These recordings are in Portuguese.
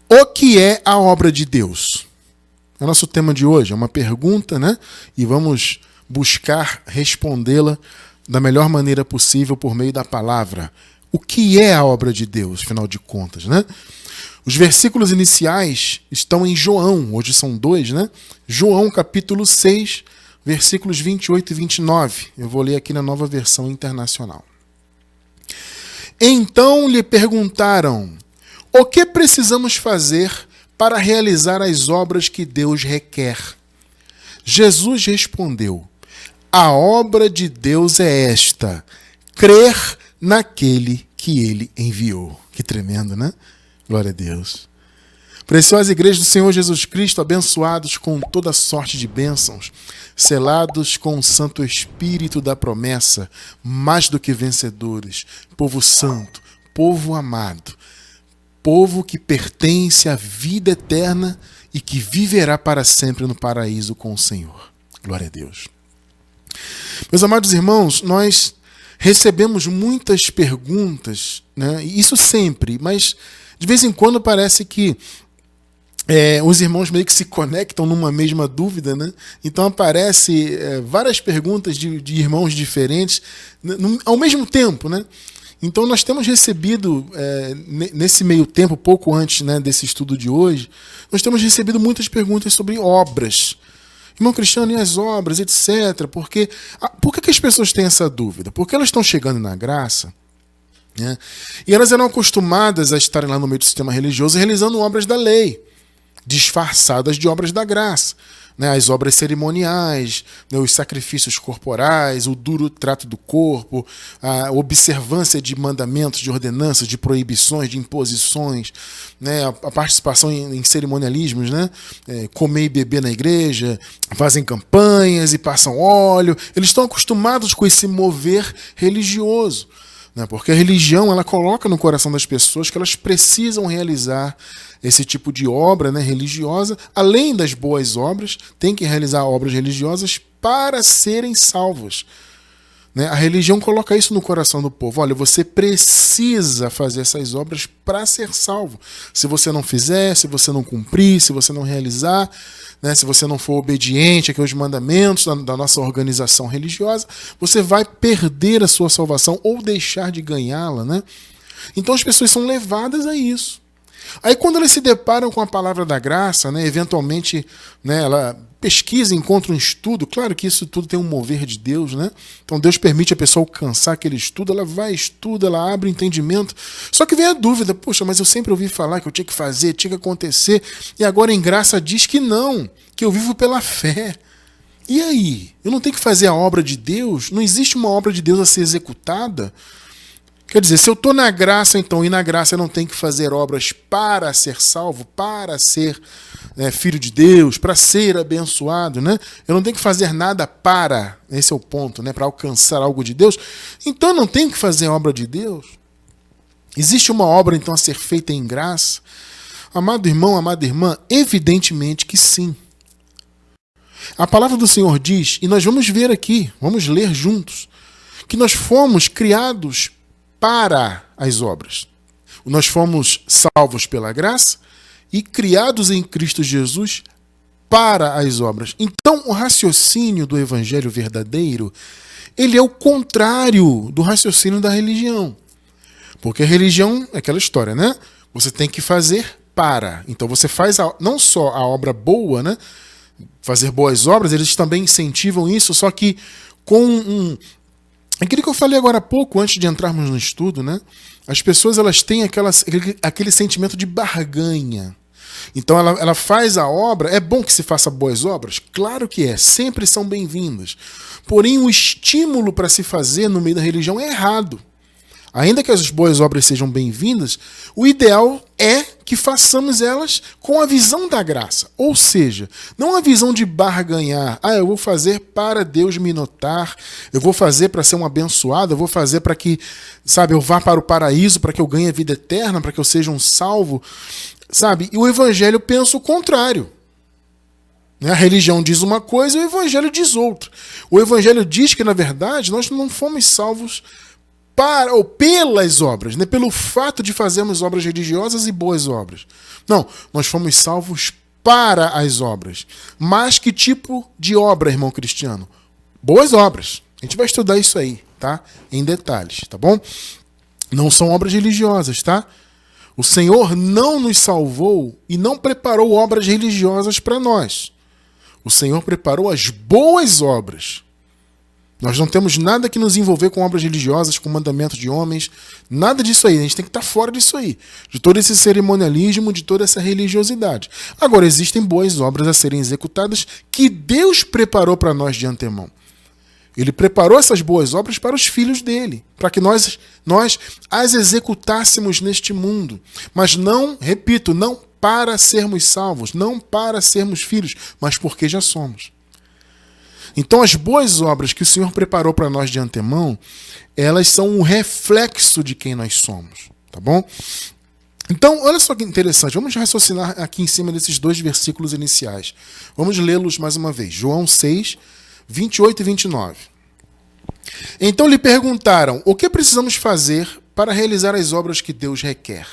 O que é a obra de Deus? É o nosso tema de hoje, é uma pergunta, né? E vamos buscar respondê-la da melhor maneira possível por meio da palavra. O que é a obra de Deus, afinal de contas, né? Os versículos iniciais estão em João, hoje são 2, né? João capítulo 6, versículos 28 e 29. Eu vou ler aqui na Nova Versão Internacional. Então lhe perguntaram: o que precisamos fazer para realizar as obras que Deus requer? Jesus respondeu: a obra de Deus é esta, crer naquele que ele enviou. Que tremendo, né? Glória a Deus. Preciosa igreja do Senhor Jesus Cristo, abençoados com toda sorte de bênçãos, selados com o Santo Espírito da promessa, mais do que vencedores, povo santo, povo amado, povo que pertence à vida eterna e que viverá para sempre no paraíso com o Senhor. Glória a Deus. Meus amados irmãos, nós recebemos muitas perguntas, né? Isso sempre, mas de vez em quando parece que os irmãos meio que se conectam numa mesma dúvida, né? Então aparece várias perguntas de irmãos diferentes ao mesmo tempo, né? Então nós temos recebido, nesse meio tempo, pouco antes, né, desse estudo de hoje, nós temos recebido muitas perguntas sobre obras. Irmão Cristiano, e as obras, etc. Por que as pessoas têm essa dúvida? Porque elas estão chegando na graça, né? E elas eram acostumadas a estarem lá no meio do sistema religioso realizando obras da lei, disfarçadas de obras da graça, né? As obras cerimoniais, né? Os sacrifícios corporais, o duro trato do corpo, a observância de mandamentos, de ordenanças, de proibições, de imposições, né? A participação em cerimonialismos, né? Comer e beber na igreja, fazem campanhas e passam óleo. Eles estão acostumados com esse mover religioso, né? Porque a religião, ela coloca no coração das pessoas que elas precisam realizar esse tipo de obra, né, religiosa. Além das boas obras, tem que realizar obras religiosas para serem salvos, né? A religião coloca isso no coração do povo. Olha, você precisa fazer essas obras para ser salvo. Se você não fizer, se você não cumprir, se você não realizar, né, se você não for obediente aos mandamentos da nossa organização religiosa, você vai perder a sua salvação ou deixar de ganhá-la, né? Então as pessoas são levadas a isso. Aí quando elas se deparam com a palavra da graça, né, eventualmente, né, ela pesquisa, encontra um estudo. Claro que isso tudo tem um mover de Deus, né? Então Deus permite a pessoa alcançar aquele estudo, ela vai, estuda, ela abre o entendimento. Só que vem a dúvida: poxa, mas eu sempre ouvi falar que eu tinha que fazer, tinha que acontecer, e agora em graça diz que não, que eu vivo pela fé. E aí? Eu não tenho que fazer a obra de Deus? Não existe uma obra de Deus a ser executada? Quer dizer, se eu estou na graça, então, e na graça eu não tenho que fazer obras para ser salvo, para ser, né, filho de Deus, para ser abençoado, né? Eu não tenho que fazer nada para, esse é o ponto, né, para alcançar algo de Deus. Então eu não tenho que fazer a obra de Deus? Existe uma obra, então, a ser feita em graça? Amado irmão, amada irmã, evidentemente que sim. A palavra do Senhor diz, e nós vamos ver aqui, vamos ler juntos, que nós fomos criados para as obras. Nós fomos salvos pela graça e criados em Cristo Jesus para as obras. Então, o raciocínio do evangelho verdadeiro, ele é o contrário do raciocínio da religião. Porque a religião é aquela história, né? Você tem que fazer para. Então, você faz não só a obra boa, né? Fazer boas obras, eles também incentivam isso, só que com aquilo que eu falei agora há pouco, antes de entrarmos no estudo, né? As pessoas, elas têm aquele sentimento de barganha. Então ela faz a obra. É bom que se faça boas obras? Claro que é, sempre são bem-vindas. Porém, o estímulo para se fazer no meio da religião é errado. Ainda que as boas obras sejam bem-vindas, o ideal é que façamos elas com a visão da graça. Ou seja, não a visão de barganhar. Eu vou fazer para Deus me notar, eu vou fazer para ser um abençoado, eu vou fazer para que, sabe, eu vá para o paraíso, para que eu ganhe a vida eterna, para que eu seja um salvo. Sabe? E o evangelho pensa o contrário. A religião diz uma coisa e o evangelho diz outra. O evangelho diz que, na verdade, nós não fomos salvos para ou pelas obras, né? Pelo fato de fazermos obras religiosas e boas obras. Não, nós fomos salvos para as obras. Mas que tipo de obra, irmão cristiano? Boas obras. A gente vai estudar isso aí, tá? Em detalhes, tá bom? Não são obras religiosas, tá? O Senhor não nos salvou e não preparou obras religiosas para nós. O Senhor preparou as boas obras. Nós não temos nada que nos envolver com obras religiosas, com mandamentos de homens, nada disso aí. A gente tem que estar fora disso aí, de todo esse cerimonialismo, de toda essa religiosidade. Agora, existem boas obras a serem executadas que Deus preparou para nós de antemão. Ele preparou essas boas obras para os filhos dele, para que nós as executássemos neste mundo. Mas não, repito, não para sermos salvos, não para sermos filhos, mas porque já somos. Então as boas obras que o Senhor preparou para nós de antemão, elas são um reflexo de quem nós somos, tá bom? Então, olha só que interessante, vamos raciocinar aqui em cima desses dois versículos iniciais. Vamos lê-los mais uma vez. João 6, 28 e 29. Então lhe perguntaram, o que precisamos fazer para realizar as obras que Deus requer?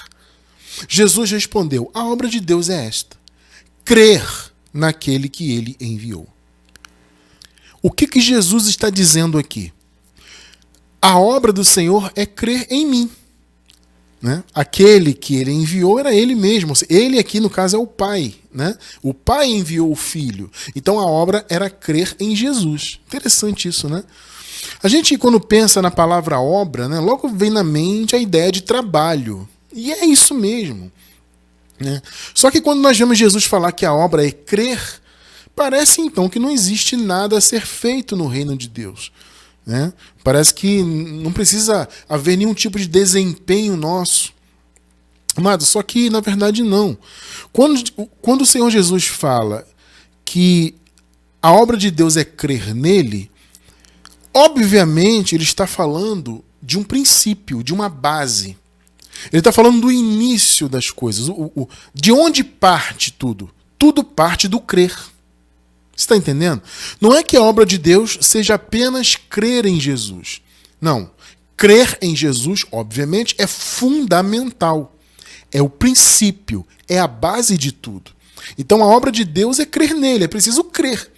Jesus respondeu, a obra de Deus é esta, crer naquele que ele enviou. O que Jesus está dizendo aqui? A obra do Senhor é crer em mim. Né? Aquele que ele enviou era ele mesmo. Ele aqui, no caso, é o Pai. Né? O Pai enviou o Filho. Então a obra era crer em Jesus. Interessante isso, né? A gente, quando pensa na palavra obra, né, logo vem na mente a ideia de trabalho. E é isso mesmo. Né? Só que quando nós vemos Jesus falar que a obra é crer, parece então que não existe nada a ser feito no reino de Deus. Né? Parece que não precisa haver nenhum tipo de desempenho nosso. Amado, só que na verdade não. Quando o Senhor Jesus fala que a obra de Deus é crer nele, obviamente ele está falando de um princípio, de uma base. Ele está falando do início das coisas. De onde parte tudo? Tudo parte do crer. Você está entendendo? Não é que a obra de Deus seja apenas crer em Jesus. Não. Crer em Jesus, obviamente, é fundamental. É o princípio, é a base de tudo. Então a obra de Deus é crer nele, é preciso crer.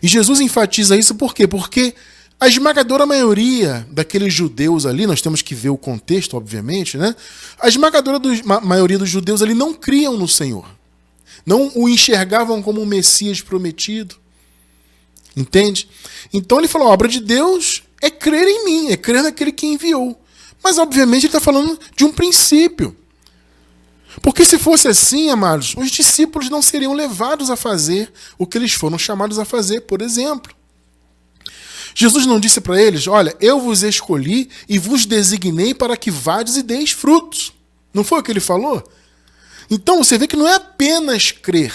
E Jesus enfatiza isso por quê? Porque a esmagadora maioria daqueles judeus ali, nós temos que ver o contexto, obviamente, né? A esmagadora maioria dos judeus ali não criam no Senhor. Não o enxergavam como um Messias prometido. Entende? Então ele falou, a obra de Deus é crer em mim, é crer naquele que enviou. Mas obviamente ele está falando de um princípio. Porque se fosse assim, amados, os discípulos não seriam levados a fazer o que eles foram chamados a fazer, por exemplo. Jesus não disse para eles, olha, eu vos escolhi e vos designei para que vades e deis frutos. Não foi o que ele falou? Então você vê que não é apenas crer.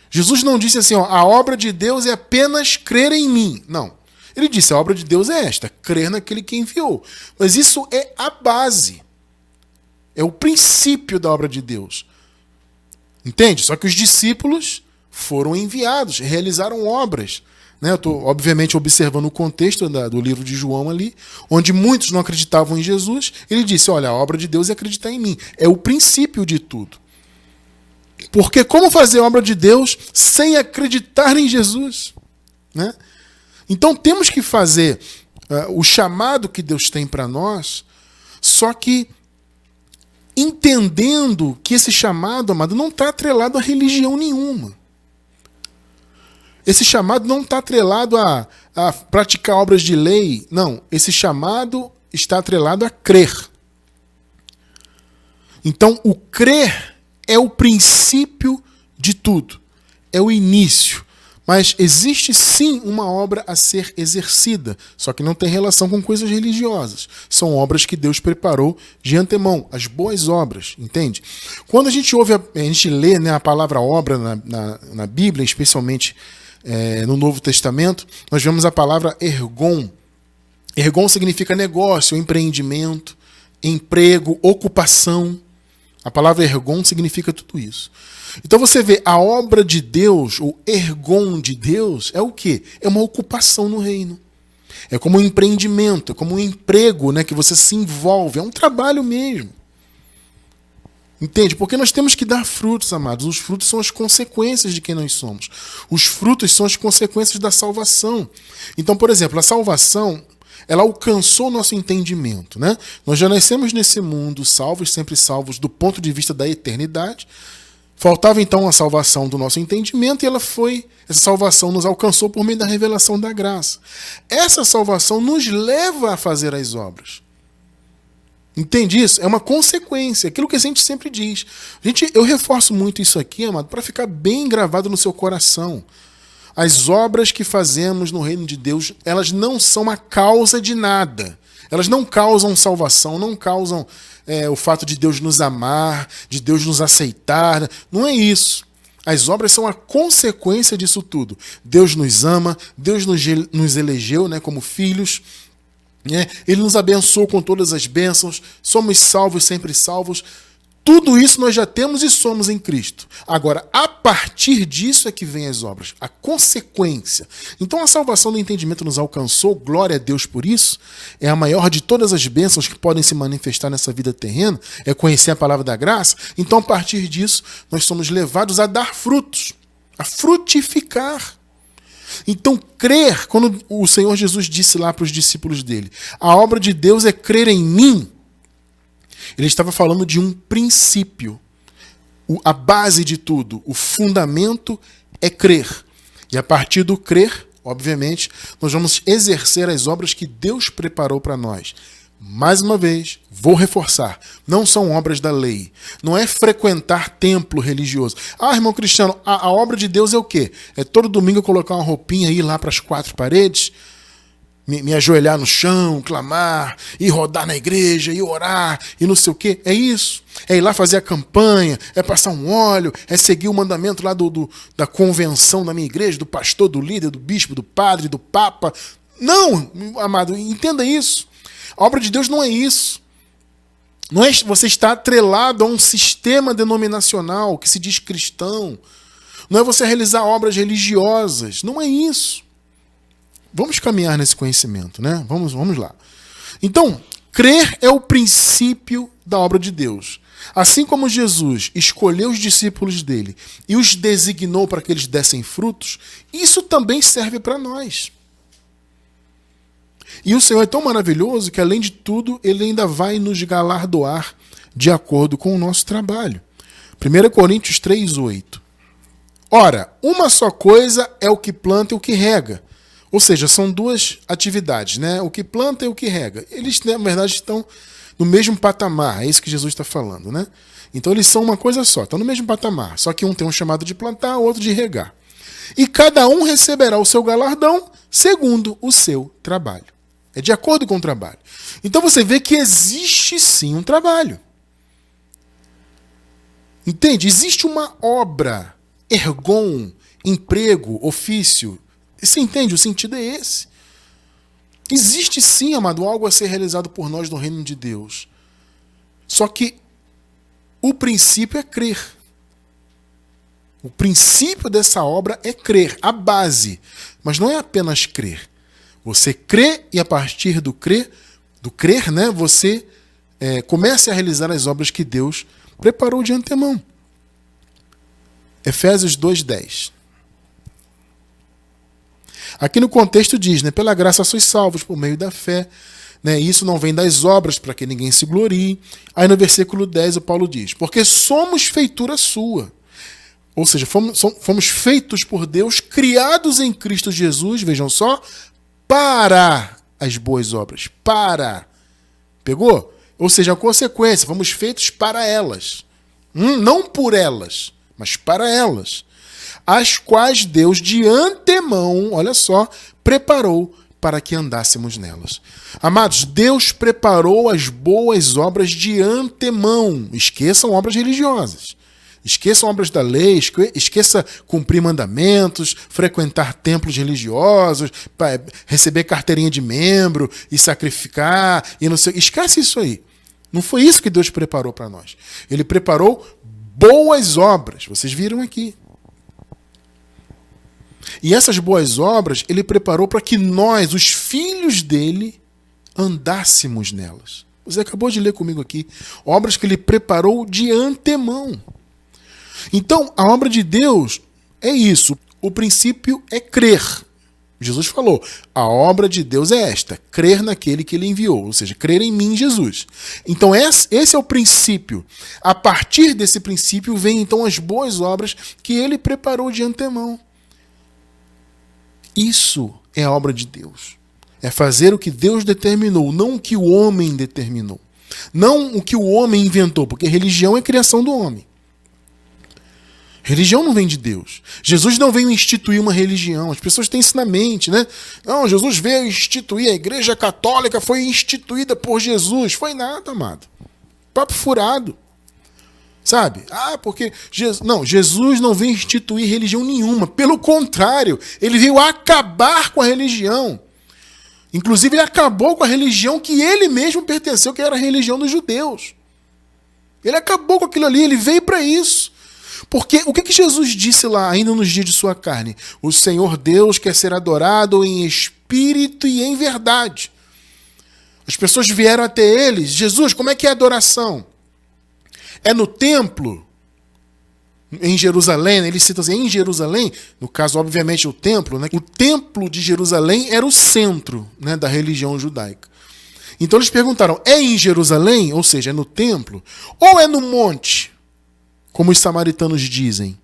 Jesus não disse assim, ó, a obra de Deus é apenas crer em mim. Não. Ele disse, a obra de Deus é esta, crer naquele que enviou. Mas isso é a base. É o princípio da obra de Deus. Entende? Só que os discípulos foram enviados, realizaram obras. Né? Eu estou, obviamente, observando o contexto do livro de João ali, onde muitos não acreditavam em Jesus. Ele disse, olha, a obra de Deus é acreditar em mim. É o princípio de tudo. Porque como fazer a obra de Deus sem acreditar em Jesus? Né? Então temos que fazer o chamado que Deus tem para nós, só que entendendo que esse chamado, amado, não está atrelado a religião nenhuma. Esse chamado não está atrelado a praticar obras de lei. Não, esse chamado está atrelado a crer. Então, o crer é o princípio de tudo. É o início. Mas existe sim uma obra a ser exercida, só que não tem relação com coisas religiosas. São obras que Deus preparou de antemão, as boas obras, entende? Quando a gente ouve, a gente lê, né, a palavra obra na Bíblia, especialmente no Novo Testamento, nós vemos a palavra ergon. Ergon significa negócio, empreendimento, emprego, ocupação. A palavra ergon significa tudo isso. Então você vê, a obra de Deus, o ergon de Deus, é o quê? É uma ocupação no reino. É como um empreendimento, é como um emprego, né, que você se envolve. É um trabalho mesmo. Entende? Porque nós temos que dar frutos, amados. Os frutos são as consequências de quem nós somos. Os frutos são as consequências da salvação. Então, por exemplo, a salvação, ela alcançou o nosso entendimento, né? Nós já nascemos nesse mundo salvos, sempre salvos do ponto de vista da eternidade. Faltava então a salvação do nosso entendimento e essa salvação nos alcançou por meio da revelação da graça. Essa salvação nos leva a fazer as obras. Entende isso? É uma consequência, aquilo que a gente sempre diz. Eu reforço muito isso aqui, amado, para ficar bem gravado no seu coração. As obras que fazemos no reino de Deus, elas não são a causa de nada. Elas não causam salvação, não causam o fato de Deus nos amar, de Deus nos aceitar. Não é isso. As obras são a consequência disso tudo. Deus nos ama, Deus nos elegeu, né, como filhos. Ele nos abençoou com todas as bênçãos, somos salvos, sempre salvos. Tudo isso nós já temos e somos em Cristo. Agora, a partir disso é que vem as obras, a consequência. Então a salvação do entendimento nos alcançou, glória a Deus por isso. É a maior de todas as bênçãos que podem se manifestar nessa vida terrena, é conhecer a palavra da graça. Então a partir disso nós somos levados a dar frutos, a frutificar. Então, crer, quando o Senhor Jesus disse lá para os discípulos dele, a obra de Deus é crer em mim, ele estava falando de um princípio. A base de tudo, o fundamento é crer. E a partir do crer, obviamente, nós vamos exercer as obras que Deus preparou para nós. Mais uma vez, vou reforçar, não são obras da lei. Não é frequentar templo religioso. Ah, irmão Cristiano, a obra de Deus é o quê? É todo domingo eu colocar uma roupinha e ir lá para as 4 paredes, me ajoelhar no chão, clamar, e rodar na igreja, e orar, e não sei o quê. É isso. É ir lá fazer a campanha, é passar um óleo, é seguir o mandamento lá da convenção da minha igreja, do pastor, do líder, do bispo, do padre, do papa. Não, amado, entenda isso. A obra de Deus não é isso. Não é você estar atrelado a um sistema denominacional que se diz cristão. Não é você realizar obras religiosas. Não é isso. Vamos caminhar nesse conhecimento, né? Vamos lá. Então, crer é o princípio da obra de Deus. Assim como Jesus escolheu os discípulos dele e os designou para que eles dessem frutos, isso também serve para nós. E o Senhor é tão maravilhoso que, além de tudo, Ele ainda vai nos galardoar de acordo com o nosso trabalho. 1 Coríntios 3:8. Ora, uma só coisa é o que planta e o que rega. Ou seja, são duas atividades, né? O que planta e o que rega. Eles, na verdade, estão no mesmo patamar. É isso que Jesus está falando, né? Então, eles são uma coisa só, estão no mesmo patamar. Só que um tem um chamado de plantar, o outro de regar. E cada um receberá o seu galardão segundo o seu trabalho. É de acordo com o trabalho. Então você vê que existe sim um trabalho. Entende? Existe uma obra, ergon, emprego, ofício. Você entende? O sentido é esse. Existe sim, amado, algo a ser realizado por nós no reino de Deus. Só que o princípio é crer. O princípio dessa obra é crer, a base. Mas não é apenas crer. Você crê e a partir do crer, né, você comece a realizar as obras que Deus preparou de antemão. Efésios 2:10. Aqui no contexto diz, né, pela graça sois salvos por meio da fé. Né, isso não vem das obras para que ninguém se glorie. Aí no versículo 10 o Paulo diz, porque somos feitura sua. Ou seja, fomos feitos por Deus, criados em Cristo Jesus, vejam só, para as boas obras. Para. Pegou? Ou seja, a consequência, fomos feitos para elas. Não por elas, mas para elas. As quais Deus de antemão, olha só, preparou para que andássemos nelas. Amados, Deus preparou as boas obras de antemão. Esqueçam obras religiosas. Esqueçam obras da lei, esqueça cumprir mandamentos, frequentar templos religiosos, receber carteirinha de membro e sacrificar, e não sei. Esquece isso aí. Não foi isso que Deus preparou para nós. Ele preparou boas obras. Vocês viram aqui. E essas boas obras ele preparou para que nós, os filhos dele, andássemos nelas. Você acabou de ler comigo aqui. Obras que ele preparou de antemão. Então, a obra de Deus é isso. O princípio é crer. Jesus falou, a obra de Deus é esta, crer naquele que ele enviou, ou seja, crer em mim, Jesus. Então esse é o princípio. A partir desse princípio vem então as boas obras que ele preparou de antemão. Isso é a obra de Deus. É fazer o que Deus determinou, não o que o homem determinou. Não o que o homem inventou, porque religião é criação do homem. Religião não vem de Deus. Jesus não veio instituir uma religião. As pessoas têm isso na mente, né? Não, Jesus veio instituir, a Igreja Católica foi instituída por Jesus. Foi nada, amado. Papo furado. Sabe? Porque Jesus não veio instituir religião nenhuma. Pelo contrário, ele veio acabar com a religião. Inclusive, ele acabou com a religião que ele mesmo pertenceu, que era a religião dos judeus. Ele acabou com aquilo ali, ele veio para isso. Porque o que Jesus disse lá, ainda nos dias de sua carne? O Senhor Deus quer ser adorado em espírito e em verdade. As pessoas vieram até ele. Jesus, como é que é a adoração? É no templo? Em Jerusalém, ele cita assim, em Jerusalém, no caso, obviamente, o templo, né? O templo de Jerusalém era o centro, né, da religião judaica. Então eles perguntaram, é em Jerusalém, ou seja, é no templo, ou é no monte? Como os samaritanos dizem.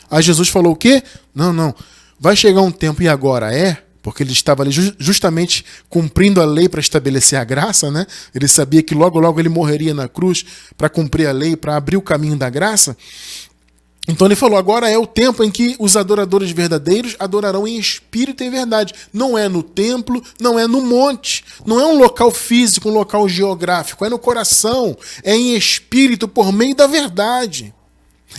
Aí Jesus falou o quê? Não. Vai chegar um tempo, e agora é? Porque ele estava ali justamente cumprindo a lei para estabelecer a graça, né? Ele sabia que logo ele morreria na cruz para cumprir a lei, para abrir o caminho da graça. Então ele falou, agora é o tempo em que os adoradores verdadeiros adorarão em espírito e em verdade. Não é no templo, não é no monte, não é um local físico, um local geográfico, é no coração, é em espírito por meio da verdade.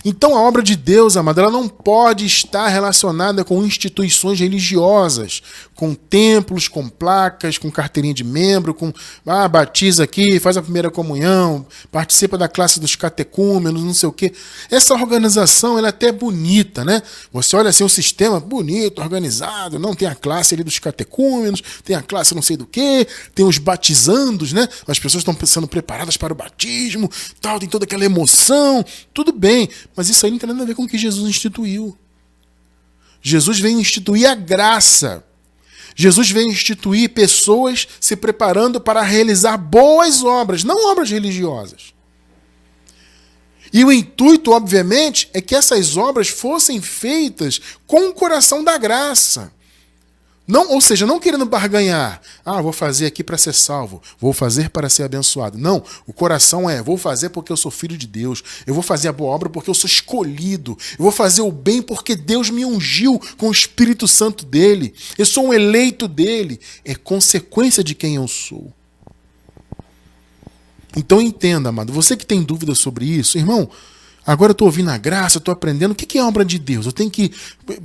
Então a obra de Deus, amado, ela não pode estar relacionada com instituições religiosas, com templos, com placas, com carteirinha de membro, com batiza aqui, faz a primeira comunhão, participa da classe dos catecúmenos, não sei o quê. Essa organização, ela é até bonita, né? Você olha assim, um sistema bonito, organizado, não tem a classe ali dos catecúmenos, tem a classe não sei do quê, tem os batizandos, né? As pessoas estão sendo preparadas para o batismo, tal, tem toda aquela emoção, tudo bem. Mas isso aí não tem nada a ver com o que Jesus instituiu. Jesus veio instituir a graça. Jesus veio instituir pessoas se preparando para realizar boas obras, não obras religiosas. E o intuito, obviamente, é que essas obras fossem feitas com o coração da graça. Não, ou seja, não querendo barganhar. Vou fazer aqui para ser salvo. Vou fazer para ser abençoado. Não, o coração vou fazer porque eu sou filho de Deus. Eu vou fazer a boa obra porque eu sou escolhido. Eu vou fazer o bem porque Deus me ungiu com o Espírito Santo dele. Eu sou um eleito dele. É consequência de quem eu sou. Então entenda, amado. Você que tem dúvidas sobre isso, irmão, agora eu estou ouvindo a graça, estou aprendendo. O que é a obra de Deus? Eu tenho que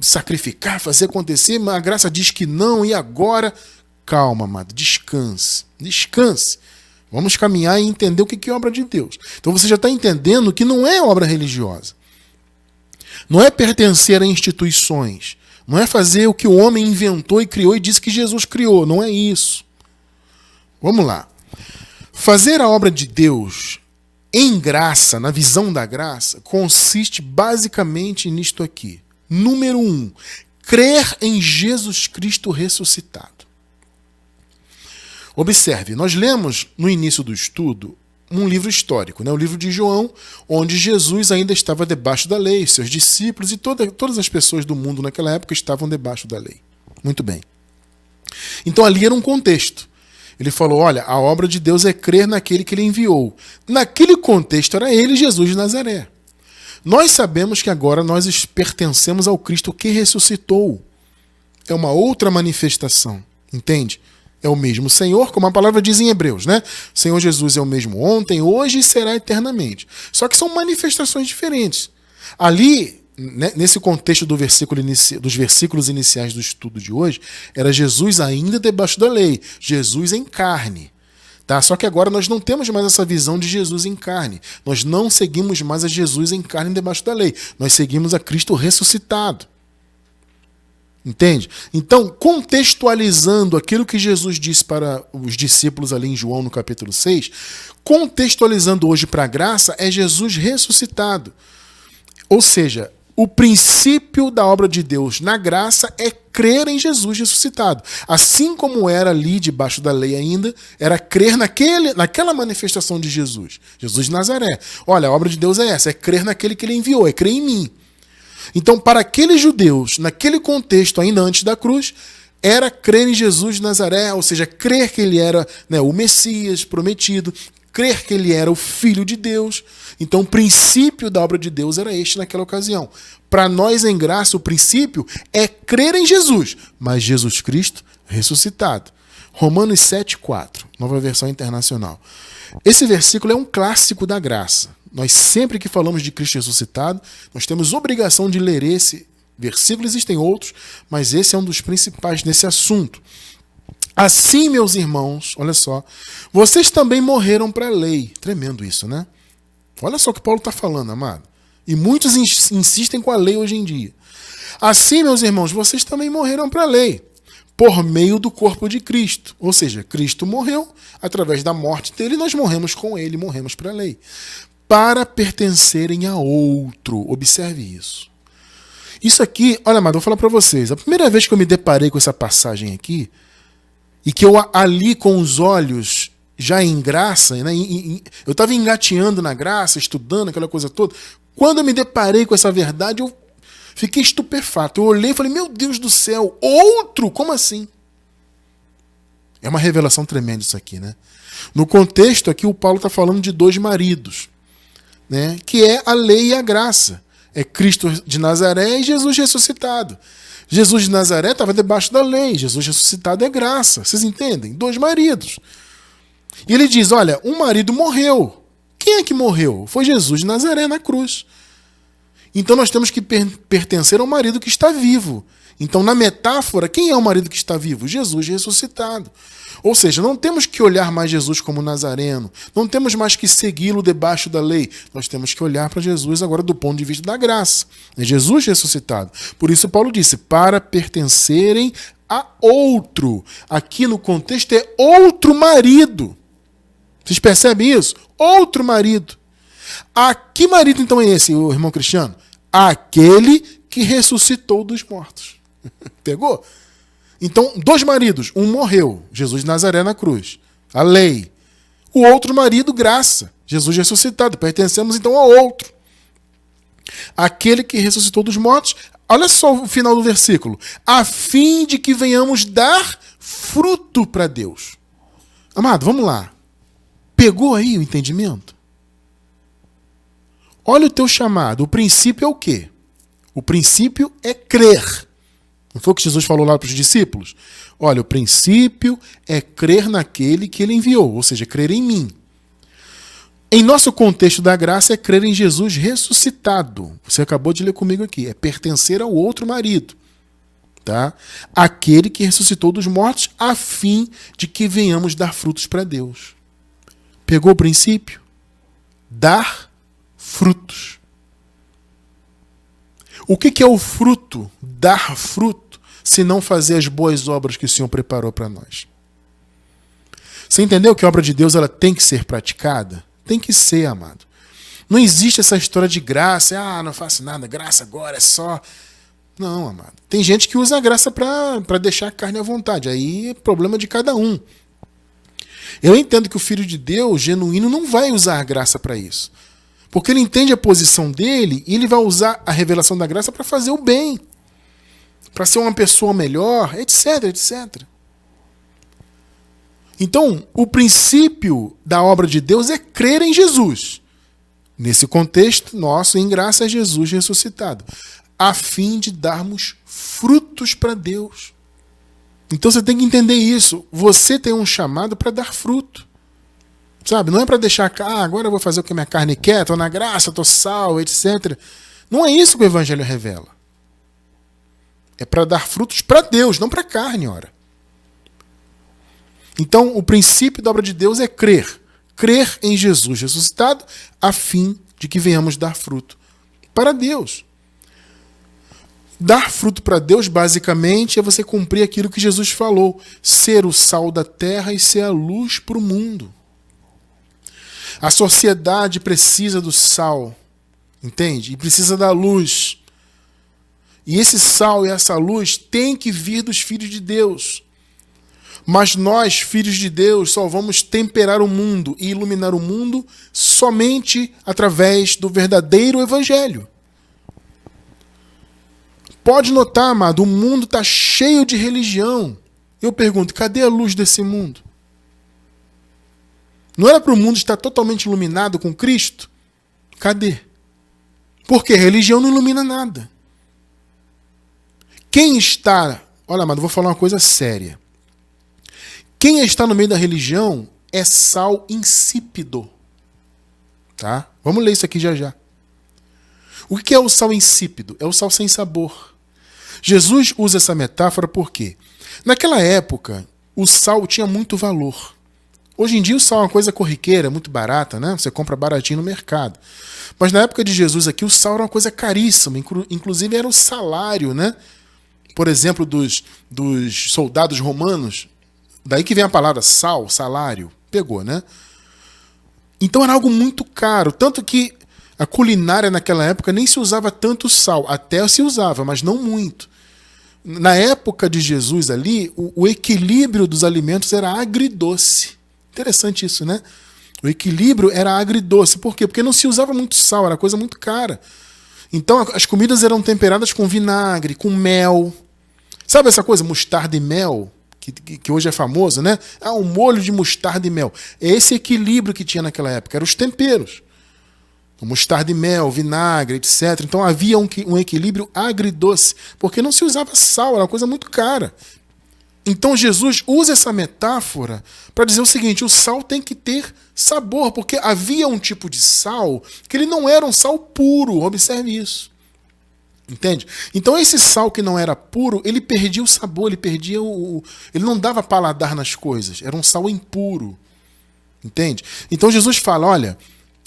sacrificar, fazer acontecer, mas a graça diz que não, e agora? Calma, amado, descanse. Descanse. Vamos caminhar e entender o que é obra de Deus. Então você já está entendendo que não é obra religiosa. Não é pertencer a instituições. Não é fazer o que o homem inventou e criou e disse que Jesus criou. Não é isso. Vamos lá. Fazer a obra de Deus em graça, na visão da graça, consiste basicamente nisto aqui. Número 1, crer em Jesus Cristo ressuscitado. Observe, nós lemos no início do estudo um livro histórico, né? O livro de João, onde Jesus ainda estava debaixo da lei, seus discípulos e todas as pessoas do mundo naquela época estavam debaixo da lei. Muito bem. Então ali era um contexto. Ele falou, olha, a obra de Deus é crer naquele que ele enviou. Naquele contexto era ele, Jesus de Nazaré. Nós sabemos que agora nós pertencemos ao Cristo que ressuscitou. É uma outra manifestação, entende? É o mesmo Senhor, como a palavra diz em Hebreus, né? O Senhor Jesus é o mesmo ontem, hoje e será eternamente. Só que são manifestações diferentes. Ali, nesse contexto dos versículos iniciais do estudo de hoje, era Jesus ainda debaixo da lei, Jesus em carne. Tá? Só que agora nós não temos mais essa visão de Jesus em carne. Nós não seguimos mais a Jesus em carne debaixo da lei. Nós seguimos a Cristo ressuscitado. Entende? Então, contextualizando aquilo que Jesus disse para os discípulos ali em João no capítulo 6, contextualizando hoje para a graça, é Jesus ressuscitado. Ou seja, o princípio da obra de Deus na graça é crer em Jesus ressuscitado. Assim como era ali debaixo da lei ainda, era crer naquela manifestação de Jesus. Jesus de Nazaré. Olha, a obra de Deus é essa, é crer naquele que ele enviou, é crer em mim. Então, para aqueles judeus, naquele contexto ainda antes da cruz, era crer em Jesus de Nazaré, ou seja, crer que ele era, né, o Messias prometido, crer que ele era o Filho de Deus. Então, o princípio da obra de Deus era este naquela ocasião. Para nós, em graça, o princípio é crer em Jesus, mas Jesus Cristo ressuscitado. Romanos 7,4, nova versão internacional. Esse versículo é um clássico da graça. Nós sempre que falamos de Cristo ressuscitado, nós temos obrigação de ler esse versículo. Existem outros, mas esse é um dos principais nesse assunto. Assim, meus irmãos, olha só, vocês também morreram para a lei. Tremendo isso, né? Olha só o que Paulo está falando, amado. E muitos insistem com a lei hoje em dia. Assim, meus irmãos, vocês também morreram para a lei, por meio do corpo de Cristo. Ou seja, Cristo morreu, através da morte dele, nós morremos com ele, morremos para a lei. Para pertencerem a outro. Observe isso. Isso aqui, olha, amado, vou falar para vocês. A primeira vez que eu me deparei com essa passagem aqui, e que eu ali com os olhos já em graça, né, eu estava engateando na graça, estudando aquela coisa toda. Quando eu me deparei com essa verdade, eu fiquei estupefato. Eu olhei e falei, meu Deus do céu, outro? Como assim? É uma revelação tremenda isso aqui, né? No contexto aqui, o Paulo está falando de 2 maridos, né, que é a lei e a graça. É Cristo de Nazaré e Jesus ressuscitado. Jesus de Nazaré estava debaixo da lei, Jesus ressuscitado é graça. Vocês entendem? 2 maridos. E ele diz, olha, um marido morreu. Quem é que morreu? Foi Jesus de Nazaré na cruz. Então nós temos que pertencer ao marido que está vivo. Então, na metáfora, quem é o marido que está vivo? Jesus ressuscitado. Ou seja, não temos que olhar mais Jesus como Nazareno, não temos mais que segui-lo debaixo da lei. Nós temos que olhar para Jesus agora do ponto de vista da graça. É Jesus ressuscitado. Por isso Paulo disse, para pertencerem a outro. Aqui no contexto é outro marido. Vocês percebem isso? Outro marido. Que marido então é esse, o irmão Cristiano? Aquele que ressuscitou dos mortos. Pegou? Então, 2 maridos. Um morreu, Jesus de Nazaré na cruz. A lei. O outro marido, graça. Jesus ressuscitado. Pertencemos então ao outro. Aquele que ressuscitou dos mortos. Olha só o final do versículo. A fim de que venhamos dar fruto para Deus. Amado, vamos lá. Pegou aí o entendimento? Olha o teu chamado. O princípio é o quê? O princípio é crer. Não foi o que Jesus falou lá para os discípulos? Olha, o princípio é crer naquele que ele enviou, ou seja, crer em mim. Em nosso contexto da graça é crer em Jesus ressuscitado. Você acabou de ler comigo aqui. É pertencer ao outro marido. Tá? Aquele que ressuscitou dos mortos a fim de que venhamos dar frutos para Deus. Pegou o princípio? Dar frutos. O que é o fruto? Dar fruto, se não fazer as boas obras que o Senhor preparou para nós. Você entendeu que a obra de Deus ela tem que ser praticada? Tem que ser, amado. Não existe essa história de graça. Não faço nada, graça agora é só... Não, amado. Tem gente que usa a graça para deixar a carne à vontade. Aí é problema de cada um. Eu entendo que o Filho de Deus, genuíno, não vai usar a graça para isso. Porque ele entende a posição dele e ele vai usar a revelação da graça para fazer o bem. Para ser uma pessoa melhor, etc, etc. Então, o princípio da obra de Deus é crer em Jesus. Nesse contexto, nosso, em graça, é Jesus ressuscitado. A fim de darmos frutos para Deus. Então você tem que entender isso. Você tem um chamado para dar fruto. Sabe? Não é para deixar, agora eu vou fazer o que minha carne quer, estou na graça, estou sal, etc. Não é isso que o Evangelho revela. É para dar frutos para Deus, não para a carne, ora. Então, o princípio da obra de Deus é crer. Crer em Jesus ressuscitado, a fim de que venhamos dar fruto para Deus. Dar fruto para Deus, basicamente, é você cumprir aquilo que Jesus falou: ser o sal da terra e ser a luz para o mundo. A sociedade precisa do sal, entende? E precisa da luz. E esse sal e essa luz tem que vir dos filhos de Deus. Mas nós, filhos de Deus, só vamos temperar o mundo e iluminar o mundo somente através do verdadeiro evangelho. Pode notar, amado, o mundo está cheio de religião. Eu pergunto, cadê a luz desse mundo? Não era para o mundo estar totalmente iluminado com Cristo? Cadê? Porque religião não ilumina nada. Quem está... Olha, amado, vou falar uma coisa séria. Quem está no meio da religião é sal insípido. Tá? Vamos ler isso aqui já já. O que é o sal insípido? É o sal sem sabor. Jesus usa essa metáfora por quê? Naquela época, o sal tinha muito valor. Hoje em dia o sal é uma coisa corriqueira, muito barata, né? Você compra baratinho no mercado. Mas na época de Jesus aqui, o sal era uma coisa caríssima. Inclusive era o salário, né? Por exemplo, dos soldados romanos. Daí que vem a palavra sal, salário. Pegou, né? Então era algo muito caro. Tanto que a culinária naquela época nem se usava tanto sal. Até se usava, mas não muito. Na época de Jesus ali, o equilíbrio dos alimentos era agridoce. Interessante isso, né? O equilíbrio era agridoce. Por quê? Porque não se usava muito sal, era coisa muito cara. Então as comidas eram temperadas com vinagre, com mel. Sabe essa coisa, mostarda e mel? Que hoje é famoso, né? Ah, um molho de mostarda e mel. É esse equilíbrio que tinha naquela época, eram os temperos. Mostarda e mel, vinagre, etc. Então havia um equilíbrio agridoce, porque não se usava sal, era uma coisa muito cara. Então Jesus usa essa metáfora para dizer o seguinte: o sal tem que ter sabor, porque havia um tipo de sal que ele não era um sal puro, observe isso. Entende? Então esse sal que não era puro, ele perdia o sabor, ele não dava paladar nas coisas, era um sal impuro. Entende? Então Jesus fala, olha,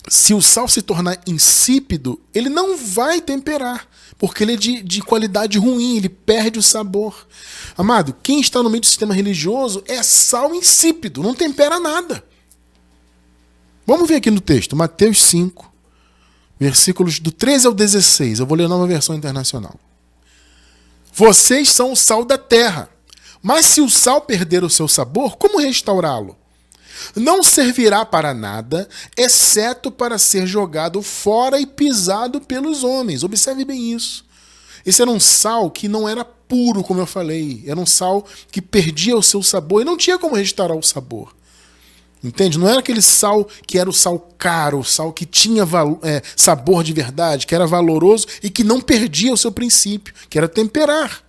se o sal se tornar insípido, ele não vai temperar, porque ele é de qualidade ruim, ele perde o sabor. Amado, quem está no meio do sistema religioso é sal insípido, não tempera nada. Vamos ver aqui no texto, Mateus 5, versículos do 13 ao 16. Eu vou ler a Nova Versão Internacional. Vocês são o sal da terra, mas se o sal perder o seu sabor, como restaurá-lo? Não servirá para nada, exceto para ser jogado fora e pisado pelos homens. Observe bem isso. Esse era um sal que não era puro, como eu falei. Era um sal que perdia o seu sabor e não tinha como restaurar o sabor. Entende? Não era aquele sal que era o sal caro, o sal que tinha sabor de verdade, que era valoroso e que não perdia o seu princípio, que era temperar.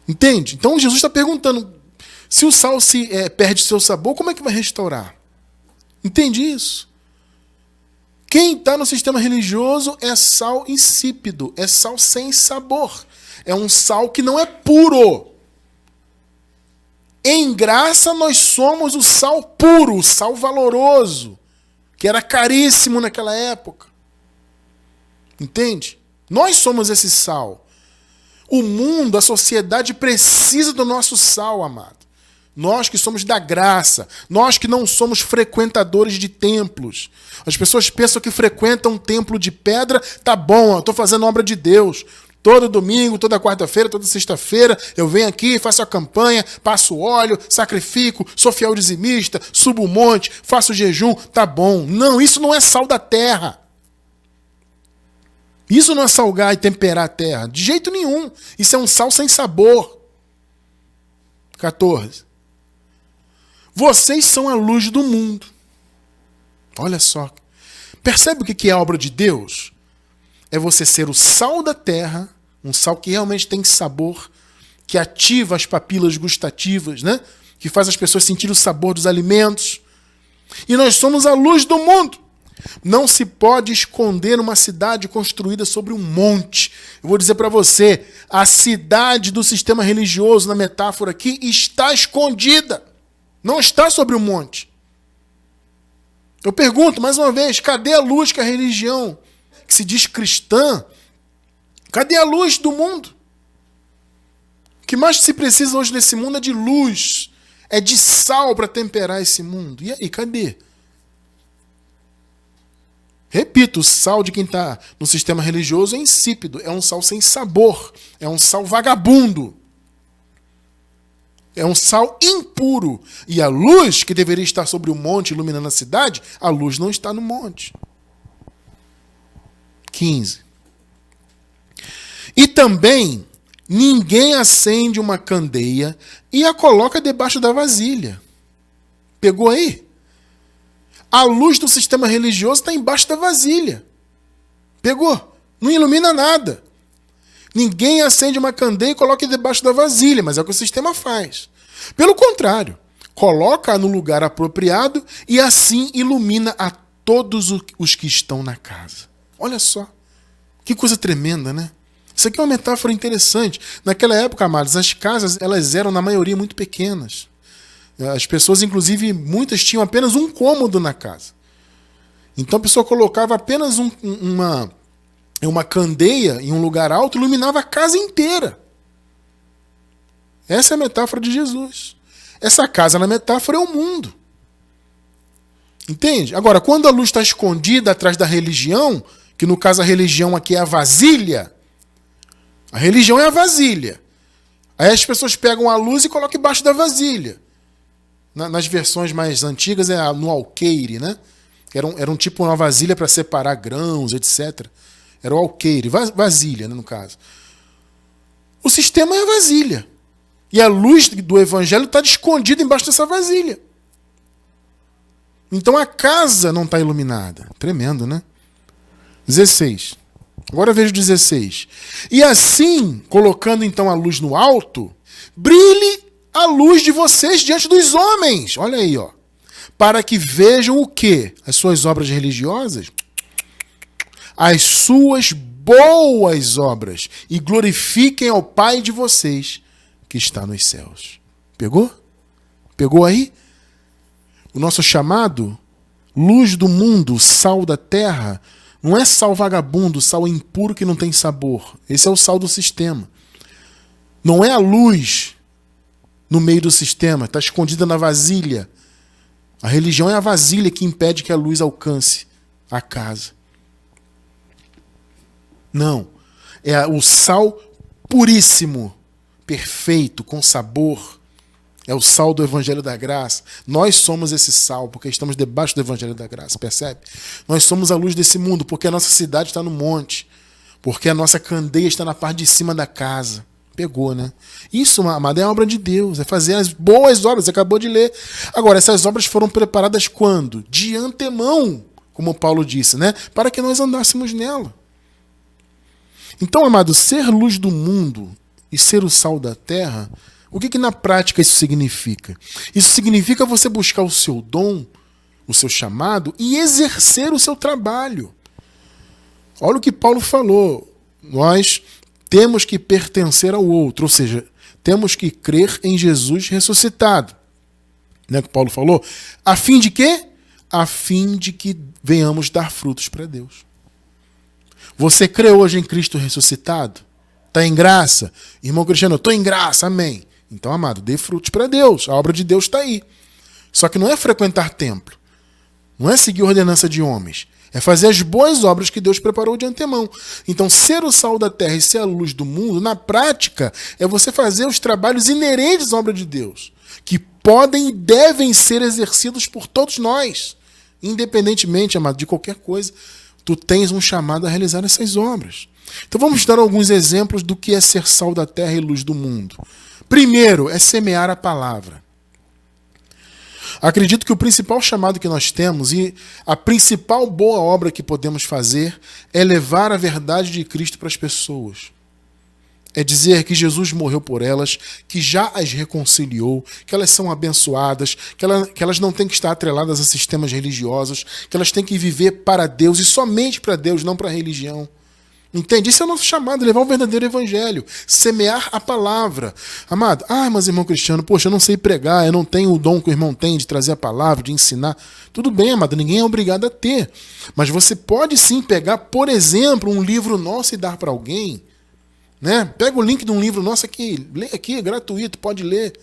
Entende? Então Jesus está perguntando, se o sal perde seu sabor, como é que vai restaurar? Entende isso? Quem está no sistema religioso é sal insípido, é sal sem sabor. É um sal que não é puro. Em graça nós somos o sal puro, o sal valoroso, que era caríssimo naquela época. Entende? Nós somos esse sal. O mundo, a sociedade precisa do nosso sal, amado. Nós que somos da graça, nós que não somos frequentadores de templos. As pessoas pensam que frequentam um templo de pedra, tá bom, eu estou fazendo obra de Deus. Todo domingo, toda quarta-feira, toda sexta-feira, eu venho aqui, faço a campanha, passo óleo, sacrifico, sou fiel dizimista, subo o monte, faço jejum, tá bom. Não, isso não é sal da terra. Isso não é salgar e temperar a terra, de jeito nenhum. Isso é um sal sem sabor. 14. Vocês são a luz do mundo. Olha só. Percebe o que é a obra de Deus? É você ser o sal da terra, um sal que realmente tem sabor, que ativa as papilas gustativas, né? Que faz as pessoas sentirem o sabor dos alimentos. E nós somos a luz do mundo. Não se pode esconder uma cidade construída sobre um monte. Eu vou dizer para você, a cidade do sistema religioso, na metáfora aqui, está escondida. Não está sobre um monte. Eu pergunto mais uma vez, cadê a luz que a religião, que se diz cristã, Cadê a luz do mundo? O que mais se precisa hoje nesse mundo é de luz, é de sal para temperar esse mundo. E aí, cadê? Repito, o sal de quem está no sistema religioso é insípido, é um sal sem sabor, é um sal vagabundo. É um sal impuro. E a luz que deveria estar sobre o monte iluminando a cidade, a luz não está no monte. 15. E também ninguém acende uma candeia e a coloca debaixo da vasilha. Pegou aí? A luz do sistema religioso está embaixo da vasilha. Pegou? Não ilumina nada. Ninguém acende uma candeia e coloca debaixo da vasilha, mas é o que o sistema faz. Pelo contrário, coloca no lugar apropriado e assim ilumina a todos os que estão na casa. Olha só, que coisa tremenda, né? Isso aqui é uma metáfora interessante. Naquela época, amados, as casas elas eram, na maioria, muito pequenas. As pessoas, inclusive, muitas tinham apenas um cômodo na casa. Então a pessoa colocava apenas uma candeia em um lugar alto e iluminava a casa inteira. Essa é a metáfora de Jesus. Essa casa na metáfora é o mundo. Entende? Agora, quando a luz está escondida atrás da religião, que no caso a religião aqui é a vasilha, a religião é a vasilha. Aí as pessoas pegam a luz e colocam embaixo da vasilha. Nas versões mais antigas é no alqueire, né? Era um tipo uma vasilha para separar grãos, etc. Era o alqueire, vasilha, né, no caso. O sistema é a vasilha. E a luz do evangelho está escondida embaixo dessa vasilha. Então a casa não está iluminada. Tremendo, né? 16. Agora veja o 16. E assim, colocando então a luz no alto, brilhe a luz de vocês diante dos homens. Olha aí, ó. Para que vejam o quê? As suas obras religiosas? As suas boas obras. E glorifiquem ao Pai de vocês que está nos céus. Pegou? Pegou aí? O nosso chamado, luz do mundo, sal da terra, não é sal vagabundo, sal impuro que não tem sabor. Esse é o sal do sistema. Não é a luz no meio do sistema, está escondida na vasilha. A religião é a vasilha que impede que a luz alcance a casa. Não. É o sal puríssimo, perfeito, com sabor. É o sal do Evangelho da Graça. Nós somos esse sal, porque estamos debaixo do Evangelho da Graça, percebe? Nós somos a luz desse mundo, porque a nossa cidade está no monte. Porque a nossa candeia está na parte de cima da casa. Pegou, né? Isso, amado, é a obra de Deus. É fazer as boas obras, você acabou de ler. Agora, essas obras foram preparadas quando? De antemão, como Paulo disse, né? Para que nós andássemos nela. Então, amado, ser luz do mundo e ser o sal da terra, o que na prática isso significa? Isso significa você buscar o seu dom, o seu chamado e exercer o seu trabalho. Olha o que Paulo falou. Nós temos que pertencer ao outro, ou seja, temos que crer em Jesus ressuscitado. Não é o que Paulo falou? A fim de quê? A fim de que venhamos dar frutos para Deus. Você crê hoje em Cristo ressuscitado? Está em graça? Irmão Cristiano, eu estou em graça, amém. Então, amado, dê frutos para Deus. A obra de Deus está aí. Só que não é frequentar templo. Não é seguir ordenança de homens. É fazer as boas obras que Deus preparou de antemão. Então, ser o sal da terra e ser a luz do mundo, na prática, é você fazer os trabalhos inerentes à obra de Deus, que podem e devem ser exercidos por todos nós. Independentemente, amado, de qualquer coisa, tu tens um chamado a realizar essas obras. Então, vamos dar alguns exemplos do que é ser sal da terra e luz do mundo. Primeiro, é semear a palavra. Acredito que o principal chamado que nós temos e a principal boa obra que podemos fazer é levar a verdade de Cristo para as pessoas. É dizer que Jesus morreu por elas, que já as reconciliou, que elas são abençoadas, que elas não têm que estar atreladas a sistemas religiosos, que elas têm que viver para Deus e somente para Deus, não para a religião. Entende? Esse é o nosso chamado, levar o verdadeiro evangelho, semear a palavra. Amado, mas irmão Cristiano, poxa, eu não sei pregar, eu não tenho o dom que o irmão tem de trazer a palavra, de ensinar. Tudo bem, amado, ninguém é obrigado a ter. Mas você pode sim pegar, por exemplo, um livro nosso e dar para alguém. né? Pega o link de um livro nosso aqui, lê aqui, é gratuito, pode ler.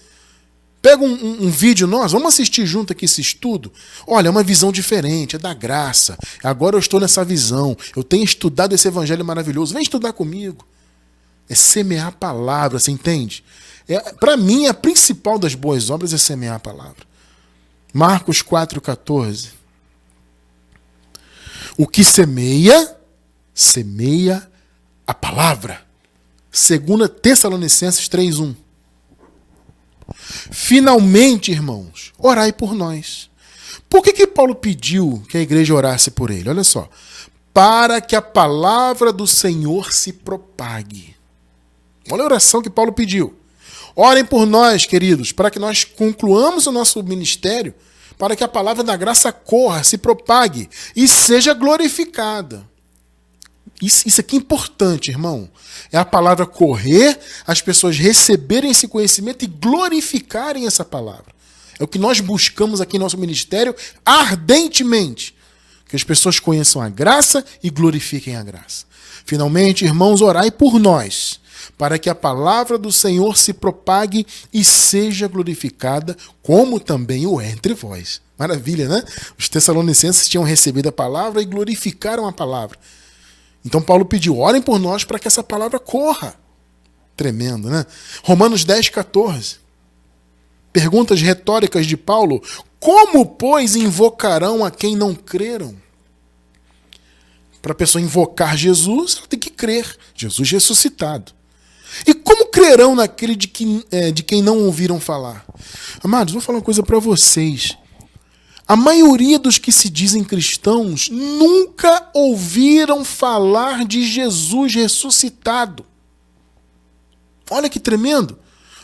Pega um vídeo nosso, vamos assistir junto aqui esse estudo. Olha, é uma visão diferente, é da graça. Agora eu estou nessa visão, eu tenho estudado esse evangelho maravilhoso. Vem estudar comigo. É semear a palavra, você entende? Para mim, a principal das boas obras é semear a palavra. Marcos 4,14. O que semeia, semeia a palavra. 2 Tessalonicenses 3,1. Finalmente, irmãos, orai por nós. Por que Paulo pediu que a igreja orasse por ele? Olha só. Para que a palavra do Senhor se propague. Olha a oração que Paulo pediu. Orem por nós, queridos, para que nós concluamos o nosso ministério, para que a palavra da graça corra, se propague e seja glorificada. Isso aqui é importante, irmão. É a palavra correr, as pessoas receberem esse conhecimento e glorificarem essa palavra. É o que nós buscamos aqui no nosso ministério ardentemente. Que as pessoas conheçam a graça e glorifiquem a graça. Finalmente, irmãos, orai por nós, para que a palavra do Senhor se propague e seja glorificada, como também o é entre vós. Maravilha, né? Os tessalonicenses tinham recebido a palavra e glorificaram a palavra. Então Paulo pediu, orem por nós para que essa palavra corra. Tremendo, né? Romanos 10,14. Perguntas retóricas de Paulo. Como, pois, invocarão a quem não creram? Para a pessoa invocar Jesus, ela tem que crer. Jesus ressuscitado. E como crerão naquele de quem não ouviram falar? Amados, vou falar uma coisa para vocês. A maioria dos que se dizem cristãos nunca ouviram falar de Jesus ressuscitado. Olha que tremendo.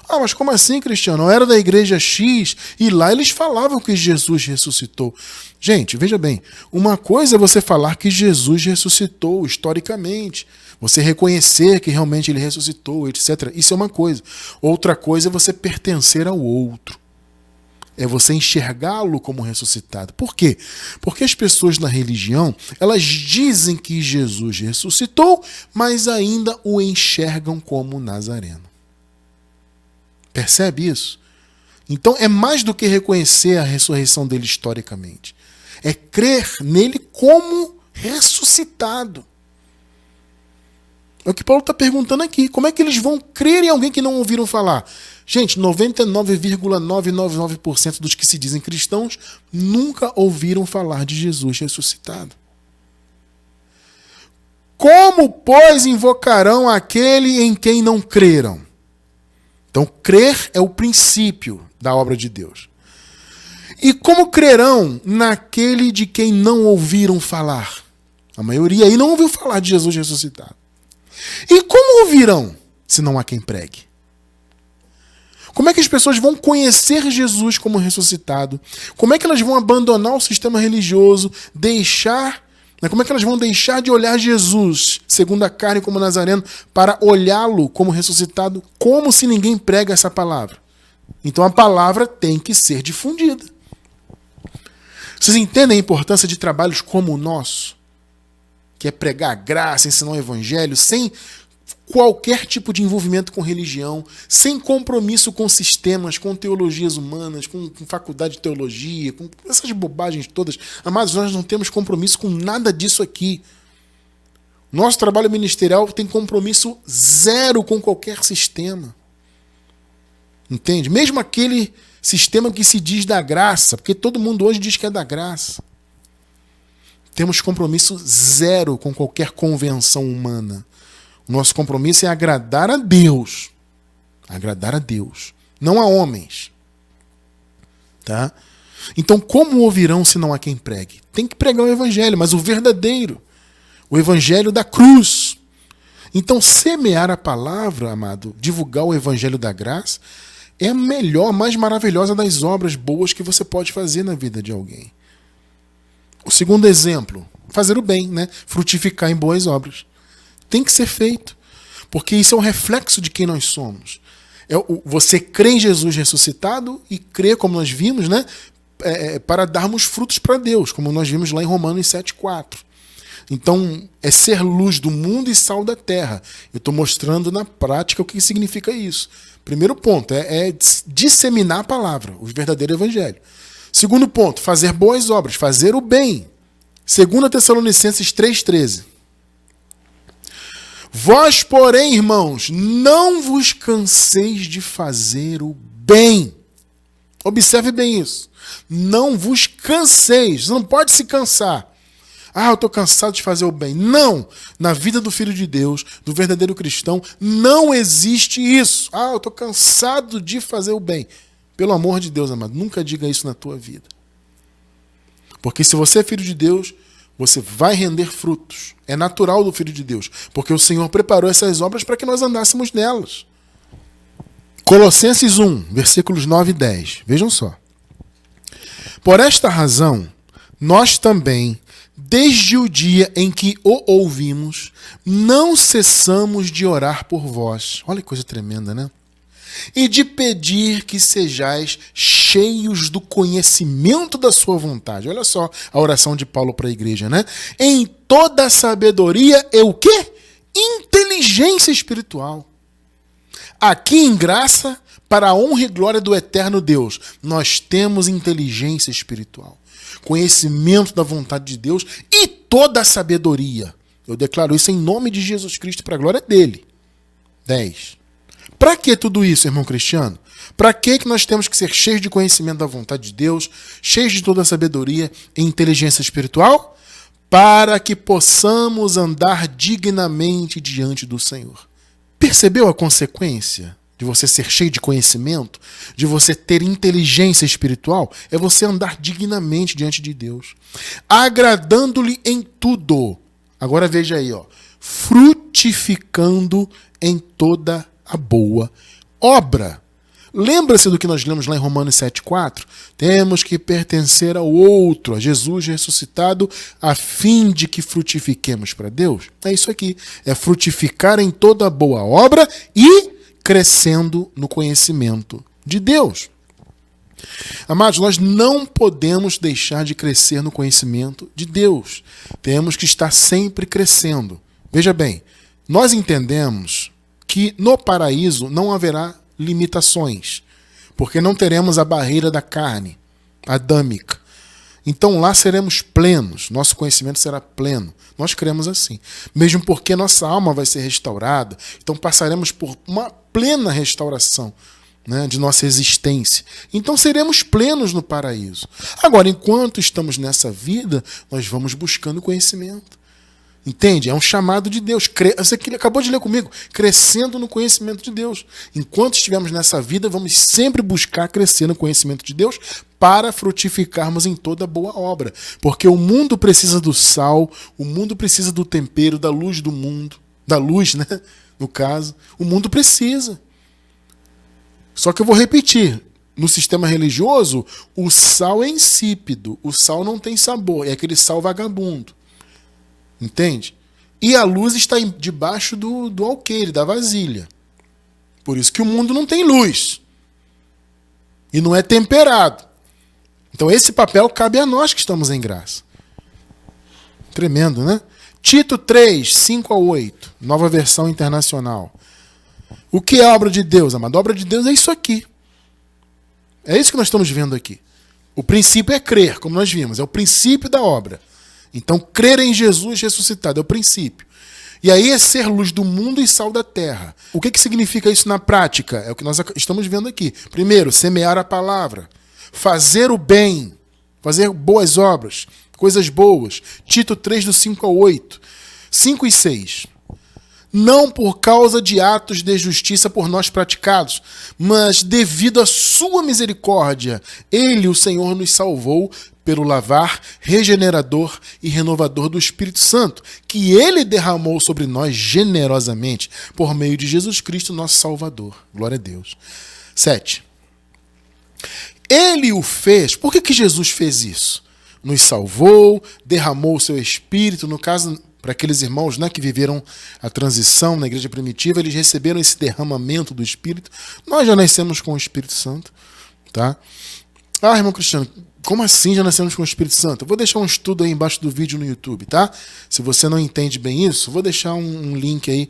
Ah, mas como assim, Cristiano? Eu era da igreja X e lá eles falavam que Jesus ressuscitou. Gente, veja bem, uma coisa é você falar que Jesus ressuscitou historicamente, você reconhecer que realmente ele ressuscitou, etc. Isso é uma coisa. Outra coisa é você pertencer ao outro. É você enxergá-lo como ressuscitado. Por quê? Porque as pessoas na religião, elas dizem que Jesus ressuscitou, mas ainda o enxergam como Nazareno. Percebe isso? Então é mais do que reconhecer a ressurreição dele historicamente. É crer nele como ressuscitado. É o que Paulo está perguntando aqui. Como é que eles vão crer em alguém que não ouviram falar? Gente, 99,999% dos que se dizem cristãos nunca ouviram falar de Jesus ressuscitado. Como, pois, invocarão aquele em quem não creram? Então, crer é o princípio da obra de Deus. E como crerão naquele de quem não ouviram falar? A maioria aí não ouviu falar de Jesus ressuscitado. E como ouvirão, se não há quem pregue? Como é que as pessoas vão conhecer Jesus como ressuscitado? Como é que elas vão abandonar o sistema religioso, como é que elas vão deixar de olhar Jesus, segundo a carne como Nazareno, para olhá-lo como ressuscitado, como se ninguém prega essa palavra? Então a palavra tem que ser difundida. Vocês entendem a importância de trabalhos como o nosso? Que é pregar a graça, ensinar o evangelho, sem qualquer tipo de envolvimento com religião, sem compromisso com sistemas, com teologias humanas, com faculdade de teologia, com essas bobagens todas. Amados, nós não temos compromisso com nada disso aqui. Nosso trabalho ministerial tem compromisso zero com qualquer sistema. Entende? Mesmo aquele sistema que se diz da graça, porque todo mundo hoje diz que é da graça. Temos compromisso zero com qualquer convenção humana. O nosso compromisso é agradar a Deus. Agradar a Deus. Não a homens. Tá? Então, como ouvirão se não há quem pregue? Tem que pregar o evangelho, mas o verdadeiro. O evangelho da cruz. Então, semear a palavra, amado, divulgar o evangelho da graça, é a melhor, mais maravilhosa das obras boas que você pode fazer na vida de alguém. O segundo exemplo, fazer o bem, né? Frutificar em boas obras. Tem que ser feito, porque isso é um reflexo de quem nós somos. Você crê em Jesus ressuscitado e crê, como nós vimos, né? Para darmos frutos para Deus, como nós vimos lá em Romanos 7,4. Então, é ser luz do mundo e sal da terra. Eu estou mostrando na prática o que significa isso. Primeiro ponto, é disseminar a palavra, o verdadeiro evangelho. Segundo ponto, fazer boas obras, fazer o bem. 2 Tessalonicenses 3,13. Vós, porém, irmãos, não vos canseis de fazer o bem. Observe bem isso. Não vos canseis. Você não pode se cansar. Eu estou cansado de fazer o bem. Não! Na vida do Filho de Deus, do verdadeiro cristão, não existe isso. Eu estou cansado de fazer o bem. Pelo amor de Deus, amado, nunca diga isso na tua vida. Porque se você é filho de Deus, você vai render frutos. É natural do Filho de Deus. Porque o Senhor preparou essas obras para que nós andássemos nelas. Colossenses 1, versículos 9 e 10. Vejam só. Por esta razão, nós também, desde o dia em que o ouvimos, não cessamos de orar por vós. Olha que coisa tremenda, né? E de pedir que sejais cheios do conhecimento da sua vontade. Olha só a oração de Paulo para a igreja, né? Em toda sabedoria e o quê? Inteligência espiritual. Aqui em graça, para a honra e glória do eterno Deus, nós temos inteligência espiritual. Conhecimento da vontade de Deus e toda a sabedoria. Eu declaro isso em nome de Jesus Cristo para a glória dele. 10. Para que tudo isso, irmão cristiano? Para que nós temos que ser cheios de conhecimento da vontade de Deus, cheios de toda a sabedoria e inteligência espiritual? Para que possamos andar dignamente diante do Senhor. Percebeu a consequência de você ser cheio de conhecimento, de você ter inteligência espiritual? É você andar dignamente diante de Deus, agradando-lhe em tudo. Agora veja aí, frutificando em toda a boa obra. Lembra-se do que nós lemos lá em Romanos 7,4? Temos que pertencer ao outro, a Jesus ressuscitado, a fim de que frutifiquemos para Deus. É isso aqui, é frutificar em toda boa obra e crescendo no conhecimento de Deus. Amados, nós não podemos deixar de crescer no conhecimento de Deus. Temos que estar sempre crescendo. Veja bem, nós entendemos que no paraíso não haverá limitações, porque não teremos a barreira da carne adâmica. Então lá seremos plenos, nosso conhecimento será pleno. Nós cremos assim. Mesmo porque nossa alma vai ser restaurada, então passaremos por uma plena restauração, né, de nossa existência. Então seremos plenos no paraíso. Agora, enquanto estamos nessa vida, nós vamos buscando conhecimento. Entende? É um chamado de Deus. Você acabou de ler comigo. Crescendo no conhecimento de Deus. Enquanto estivermos nessa vida, vamos sempre buscar crescer no conhecimento de Deus para frutificarmos em toda boa obra. Porque o mundo precisa do sal, o mundo precisa do tempero, da luz do mundo. Da luz, né? No caso. O mundo precisa. Só que eu vou repetir. No sistema religioso, o sal é insípido. O sal não tem sabor. É aquele sal vagabundo. Entende? E a luz está debaixo do alqueire, da vasilha. Por isso que o mundo não tem luz. E não é temperado. Então esse papel cabe a nós que estamos em graça. Tremendo, né? Tito 3, 5 a 8, nova versão internacional. O que é a obra de Deus, amado? A obra de Deus é isso aqui. É isso que nós estamos vendo aqui. O princípio é crer, como nós vimos. É o princípio da obra. Então, crer em Jesus ressuscitado é o princípio. E aí é ser luz do mundo e sal da terra. O que significa isso na prática? É o que nós estamos vendo aqui. Primeiro, semear a palavra. Fazer o bem. Fazer boas obras. Coisas boas. Tito 3, do 5 ao 8. 5 e 6. Não por causa de atos de justiça por nós praticados, mas devido à sua misericórdia, Ele, o Senhor, nos salvou pelo lavar regenerador e renovador do Espírito Santo, que Ele derramou sobre nós generosamente, por meio de Jesus Cristo, nosso Salvador. Glória a Deus. 7. Ele o fez. Por que Jesus fez isso? Nos salvou, derramou o seu Espírito, no caso, para aqueles irmãos, né, que viveram a transição na igreja primitiva, eles receberam esse derramamento do Espírito. Nós já nascemos com o Espírito Santo. Tá? Irmão Cristiano, Como assim já nascemos com o Espírito Santo? Eu vou deixar um estudo aí embaixo do vídeo no YouTube, tá? Se você não entende bem isso, vou deixar um link aí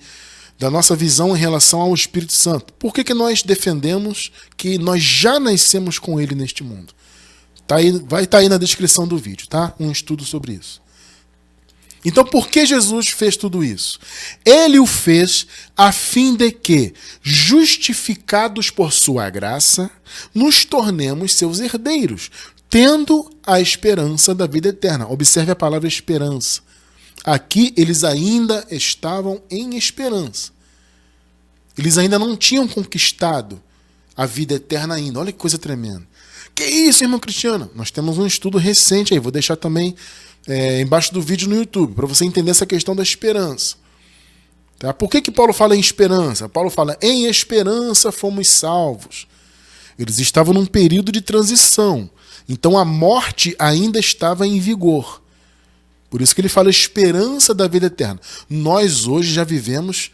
da nossa visão em relação ao Espírito Santo. Por que nós defendemos que nós já nascemos com ele neste mundo? Tá aí, vai estar aí na descrição do vídeo, tá? Um estudo sobre isso. Então, por que Jesus fez tudo isso? Ele o fez a fim de que, justificados por sua graça, nos tornemos seus herdeiros, tendo a esperança da vida eterna. Observe a palavra esperança. Aqui eles ainda estavam em esperança. Eles ainda não tinham conquistado a vida eterna ainda. Olha que coisa tremenda. Que isso, irmão Cristiano? Nós temos um estudo recente aí, vou deixar também embaixo do vídeo no YouTube, para você entender essa questão da esperança. Tá? Por que Paulo fala em esperança? Paulo fala, em esperança fomos salvos. Eles estavam num período de transição. Então a morte ainda estava em vigor. Por isso que ele fala esperança da vida eterna. Nós hoje já vivemos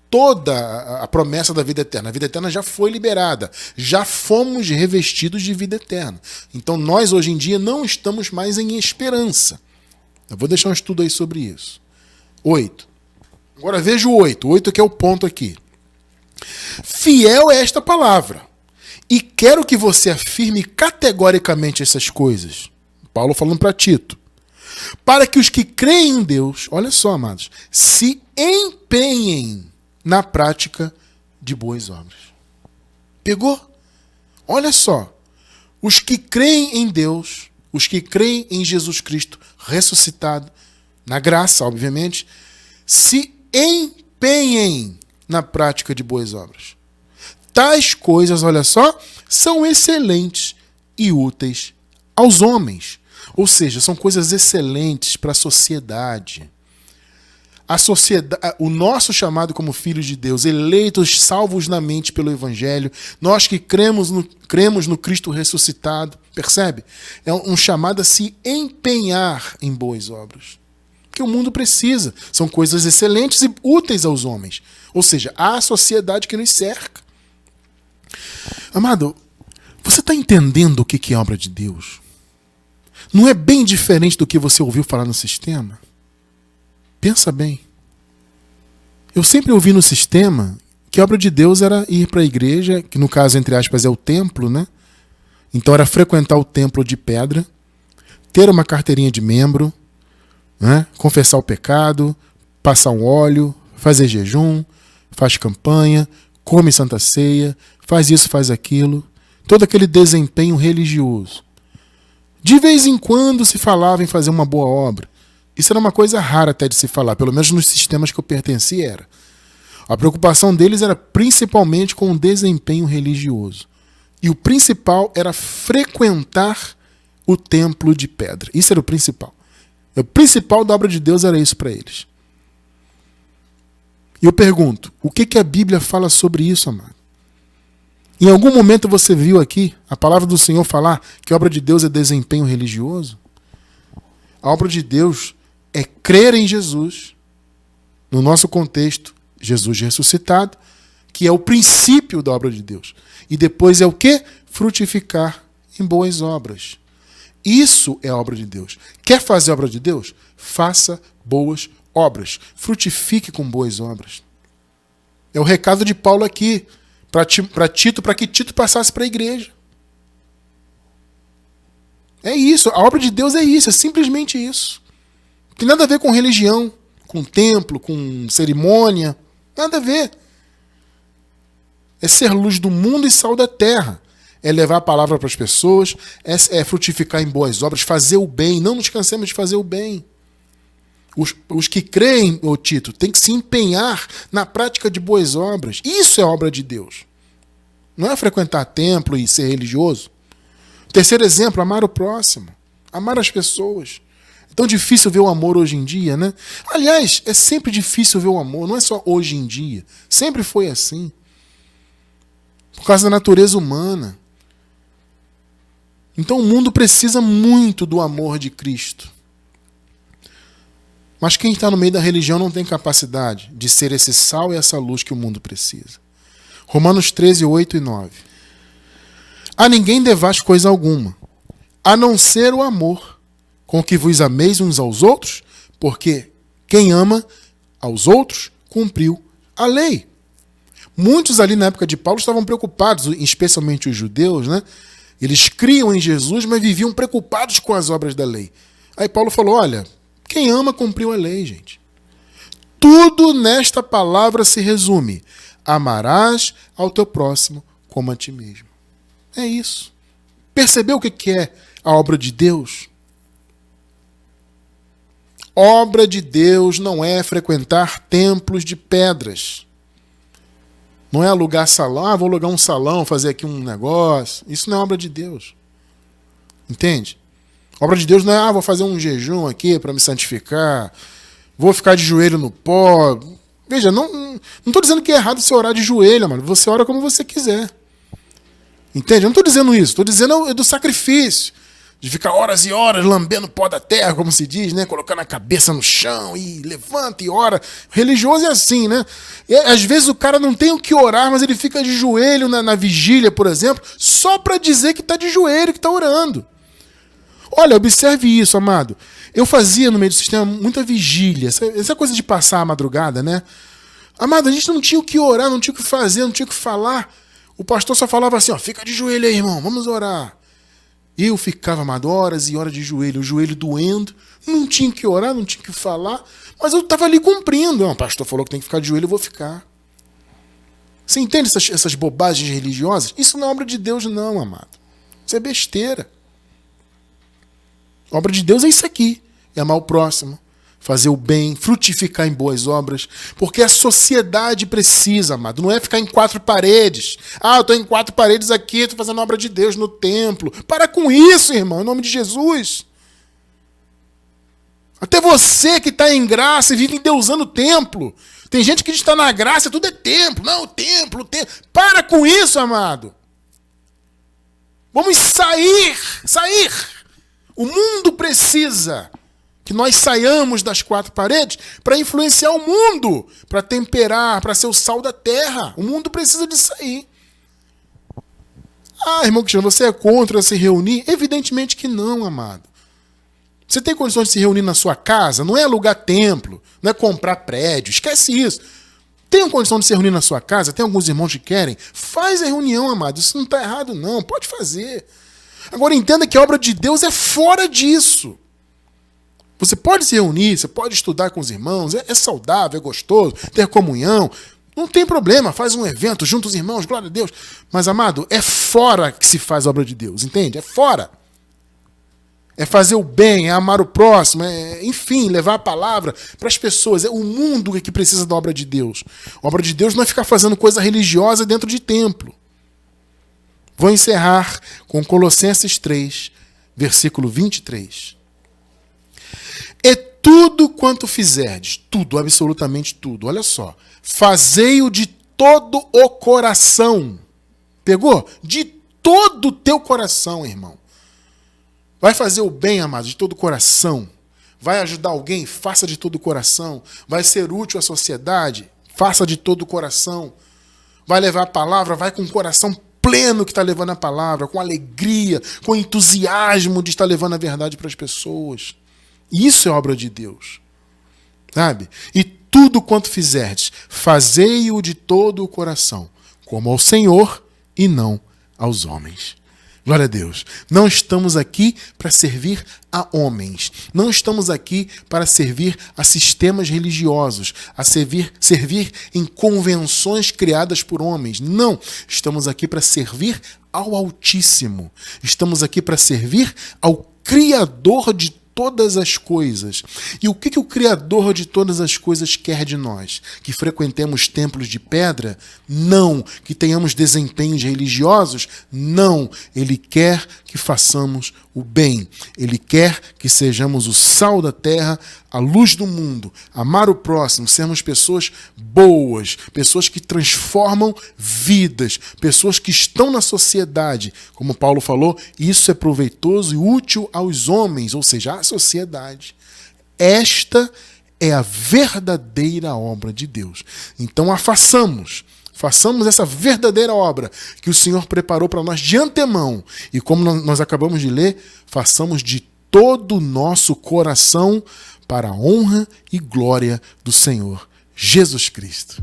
toda a promessa da vida eterna. A vida eterna já foi liberada. Já fomos revestidos de vida eterna. Então nós hoje em dia não estamos mais em esperança. Eu vou deixar um estudo aí sobre isso. 8. Agora veja o 8. O 8 que é o ponto aqui. Fiel é esta palavra. E quero que você afirme categoricamente essas coisas. Paulo falando para Tito. Para que os que creem em Deus, olha só, amados, se empenhem na prática de boas obras. Pegou? Olha só. Os que creem em Deus, os que creem em Jesus Cristo ressuscitado, na graça, obviamente, se empenhem na prática de boas obras. Tais coisas, olha só, são excelentes e úteis aos homens. Ou seja, são coisas excelentes para a sociedade. A sociedade, o nosso chamado como filhos de Deus, eleitos, salvos na mente pelo Evangelho, nós que cremos no Cristo ressuscitado, percebe? É um chamado a se empenhar em boas obras. Que o mundo precisa. São coisas excelentes e úteis aos homens. Ou seja, à sociedade que nos cerca. Amado, você está entendendo o que é obra de Deus? Não é bem diferente do que você ouviu falar no sistema? Pensa bem. Eu sempre ouvi no sistema que a obra de Deus era ir para a igreja, que no caso, entre aspas, é o templo, né? Então era frequentar o templo de pedra, ter uma carteirinha de membro, né? Confessar o pecado, passar um óleo, fazer jejum, faz campanha, come Santa Ceia, faz isso, faz aquilo. Todo aquele desempenho religioso. De vez em quando se falava em fazer uma boa obra. Isso era uma coisa rara até de se falar, pelo menos nos sistemas que eu pertencia era. A preocupação deles era principalmente com o desempenho religioso. E o principal era frequentar o templo de pedra. Isso era o principal. O principal da obra de Deus era isso para eles. E eu pergunto, o que a Bíblia fala sobre isso, amado? Em algum momento você viu aqui a palavra do Senhor falar que a obra de Deus é desempenho religioso? A obra de Deus é crer em Jesus, no nosso contexto, Jesus ressuscitado, que é o princípio da obra de Deus. E depois é o quê? Frutificar em boas obras. Isso é a obra de Deus. Quer fazer a obra de Deus? Faça boas obras. Frutifique com boas obras. É o recado de Paulo aqui para Tito, para que Tito passasse para a igreja. É isso. A obra de Deus é isso. É simplesmente isso. Não tem nada a ver com religião, com templo, com cerimônia. Nada a ver. É ser luz do mundo e sal da terra. É levar a palavra para as pessoas, é frutificar em boas obras, fazer o bem. Não nos cansemos de fazer o bem. Os que creem, ô Tito, têm que se empenhar na prática de boas obras. Isso é obra de Deus. Não é frequentar templo e ser religioso. Terceiro exemplo, amar o próximo. Amar as pessoas. É tão difícil ver o amor hoje em dia, né? Aliás, é sempre difícil ver o amor. Não é só hoje em dia. Sempre foi assim. Por causa da natureza humana. Então o mundo precisa muito do amor de Cristo. Mas quem está no meio da religião não tem capacidade de ser esse sal e essa luz que o mundo precisa. Romanos 13, 8 e 9. A ninguém devais coisa alguma, a não ser o amor, com que vos ameis uns aos outros, porque quem ama aos outros cumpriu a lei. Muitos ali na época de Paulo estavam preocupados, especialmente os judeus, né? Eles criam em Jesus, mas viviam preocupados com as obras da lei. Aí Paulo falou, olha, quem ama cumpriu a lei, gente. Tudo nesta palavra se resume. Amarás ao teu próximo como a ti mesmo. É isso. Percebeu o que é a obra de Deus? Obra de Deus não é frequentar templos de pedras. Não é alugar salão. Vou alugar um salão, fazer aqui um negócio. Isso não é obra de Deus. Entende? Obra de Deus não é, vou fazer um jejum aqui para me santificar. Vou ficar de joelho no pó. Veja, não estou dizendo que é errado você orar de joelho, mano. Você ora como você quiser. Entende? Eu não estou dizendo isso. Estou dizendo do sacrifício. De ficar horas e horas lambendo o pó da terra, como se diz, né? Colocando a cabeça no chão e levanta e ora. Religioso é assim, né? E, às vezes o cara não tem o que orar, mas ele fica de joelho na vigília, por exemplo, só para dizer que está de joelho, que está orando. Olha, observe isso, amado. Eu fazia no meio do sistema muita vigília. Essa coisa de passar a madrugada, né? Amado, a gente não tinha o que orar, não tinha o que fazer, não tinha o que falar. O pastor só falava assim, ó, fica de joelho aí, irmão, vamos orar. Eu ficava, amado, horas e horas de joelho, o joelho doendo, não tinha que orar, não tinha que falar, mas eu estava ali cumprindo. O pastor falou que tem que ficar de joelho, eu vou ficar. Você entende essas bobagens religiosas? Isso não é obra de Deus, não, amado. Isso é besteira. A obra de Deus é isso aqui, é amar o próximo, fazer o bem, frutificar em boas obras, porque a sociedade precisa, amado, não é ficar em quatro paredes. Eu estou em quatro paredes aqui, estou fazendo a obra de Deus no templo. Para com isso, irmão, em nome de Jesus. Até você que está em graça e vive endeusando o templo. Tem gente que está na graça, tudo é templo. Não, templo. Para com isso, amado. Vamos sair. O mundo precisa que nós saiamos das quatro paredes para influenciar o mundo, para temperar, para ser o sal da terra. O mundo precisa de sair. Irmão Cristiano, você é contra se reunir? Evidentemente que não, amado. Você tem condições de se reunir na sua casa? Não é alugar templo, não é comprar prédio, esquece isso. Tem condição de se reunir na sua casa? Tem alguns irmãos que querem? Faz a reunião, amado. Isso não está errado, não. Pode fazer. Agora entenda que a obra de Deus é fora disso. Você pode se reunir, você pode estudar com os irmãos, é saudável, é gostoso, ter comunhão, não tem problema, faz um evento, junta os irmãos, glória a Deus. Mas, amado, é fora que se faz a obra de Deus, entende? É fora. É fazer o bem, é amar o próximo, enfim, levar a palavra para as pessoas. É o mundo que precisa da obra de Deus. A obra de Deus não é ficar fazendo coisa religiosa dentro de templo. Vou encerrar com Colossenses 3, versículo 23. E tudo quanto fizerdes, tudo, absolutamente tudo, olha só, fazei-o de todo o coração. Pegou? De todo o teu coração, irmão. Vai fazer o bem, amado, de todo o coração. Vai ajudar alguém? Faça de todo o coração. Vai ser útil à sociedade? Faça de todo o coração. Vai levar a palavra? Vai com o coração pleno que está levando a palavra, com alegria, com entusiasmo de estar levando a verdade para as pessoas. Isso é obra de Deus, sabe? E tudo quanto fizerdes, fazei-o de todo o coração, como ao Senhor e não aos homens. Glória a Deus. Não estamos aqui para servir a homens. Não estamos aqui para servir a sistemas religiosos, a servir em convenções criadas por homens. Não. Estamos aqui para servir ao Altíssimo. Estamos aqui para servir ao Criador de todas as coisas. E o que o Criador de todas as coisas quer de nós? Que frequentemos templos de pedra? Não. Que tenhamos desempenhos religiosos? Não. Ele quer que façamos o bem. Ele quer que sejamos o sal da terra, a luz do mundo, amar o próximo, sermos pessoas boas, pessoas que transformam vidas, pessoas que estão na sociedade. Como Paulo falou, isso é proveitoso e útil aos homens, ou seja, à sociedade. Esta é a verdadeira obra de Deus. Então a façamos Façamos essa verdadeira obra que o Senhor preparou para nós de antemão. E como nós acabamos de ler, façamos de todo o nosso coração para a honra e glória do Senhor Jesus Cristo.